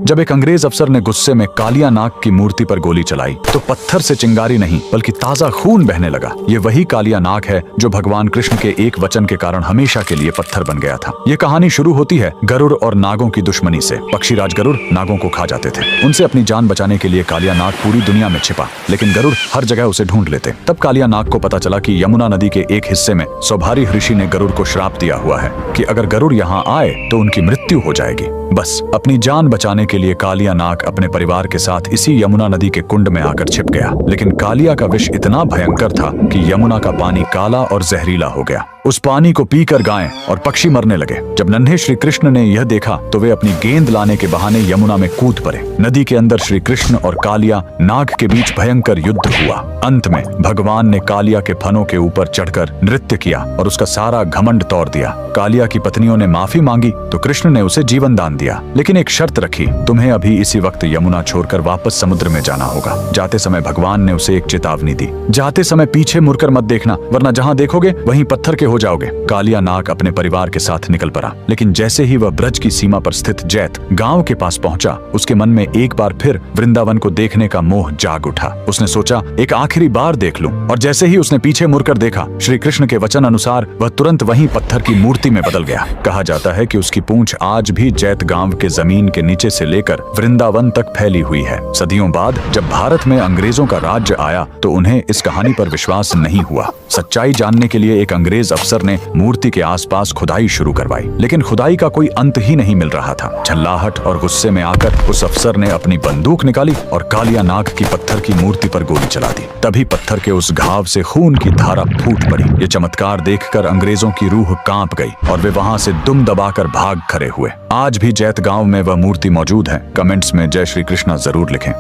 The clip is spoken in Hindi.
जब एक अंग्रेज अफसर ने गुस्से में कालिया नाग की मूर्ति पर गोली चलाई तो पत्थर से चिंगारी नहीं बल्कि ताजा खून बहने लगा। ये वही कालिया नाग है जो भगवान कृष्ण के एक वचन के कारण हमेशा के लिए पत्थर बन गया था। ये कहानी शुरू होती है गरुड़ और नागों की दुश्मनी से। पक्षीराज गरुड़ नागों को खा जाते थे। उनसे अपनी जान बचाने के लिए कालिया नाग पूरी दुनिया में छिपा, लेकिन गरुड़ हर जगह उसे ढूंढ लेते। तब कालिया नाग को पता चला कि यमुना नदी के एक हिस्से में सौभारी ऋषि ने गरुड़ को श्राप दिया हुआ है कि अगर गरुड़ यहाँ आए तो उनकी मृत्यु हो जाएगी। बस अपनी जान बचाने के लिए कालिया नाग अपने परिवार के साथ इसी यमुना नदी के कुंड में आकर छिप गया। लेकिन कालिया का विष इतना भयंकर था कि यमुना का पानी काला और जहरीला हो गया। उस पानी को पीकर गायें और पक्षी मरने लगे। जब नन्हे श्री कृष्ण ने यह देखा तो वे अपनी गेंद लाने के बहाने यमुना में कूद पड़े। नदी के अंदर श्री कृष्ण और कालिया नाग के बीच भयंकर युद्ध हुआ। अंत में भगवान ने कालिया के फनों के ऊपर चढ़कर नृत्य किया और उसका सारा घमंड तोड़ दिया। कालिया की पत्नियों ने माफी मांगी तो कृष्ण ने उसे जीवन दान दिया, लेकिन एक शर्त रखी, तुम्हें अभी इसी वक्त यमुना छोड़कर वापस समुद्र में जाना होगा। जाते समय भगवान ने उसे एक चेतावनी दी, जाते समय पीछे मुड़कर मत देखना, वरना जहाँ देखोगे वहीं पत्थर के हो जाओगे। कालिया नाग अपने परिवार के साथ निकल पड़ा, लेकिन जैसे ही वह ब्रज की सीमा पर स्थित जैत गांव के पास पहुंचा, उसके मन में एक बार फिर वृंदावन को देखने का मोह जाग उठा। उसने सोचा एक आखिरी बार देख लूं, और जैसे ही उसने पीछे मुड़कर देखा, श्री कृष्ण के वचन अनुसार वह तुरंत वहीं पत्थर की मूर्ति में बदल गया। कहा जाता है कि उसकी पूंछ आज भी जैत गांव के जमीन के नीचे से लेकर वृंदावन तक फैली हुई है। सदियों बाद जब भारत में अंग्रेजों का राज्य आया तो उन्हें इस कहानी पर विश्वास नहीं हुआ। सच्चाई जानने के लिए एक अंग्रेज अफसर ने मूर्ति के आसपास खुदाई शुरू करवाई, लेकिन खुदाई का कोई अंत ही नहीं मिल रहा था। झल्लाहट और गुस्से में आकर उस अफसर ने अपनी बंदूक निकाली और कालिया नाग की पत्थर की मूर्ति पर गोली चला दी। तभी पत्थर के उस घाव से खून की धारा फूट पड़ी। ये चमत्कार देखकर अंग्रेजों की रूह कांप गई और वे वहां से दुम दबाकर भाग खड़े हुए। आज भी जैत गांव में वह मूर्ति मौजूद है। कमेंट्स में जय श्री कृष्णा जरूर लिखें।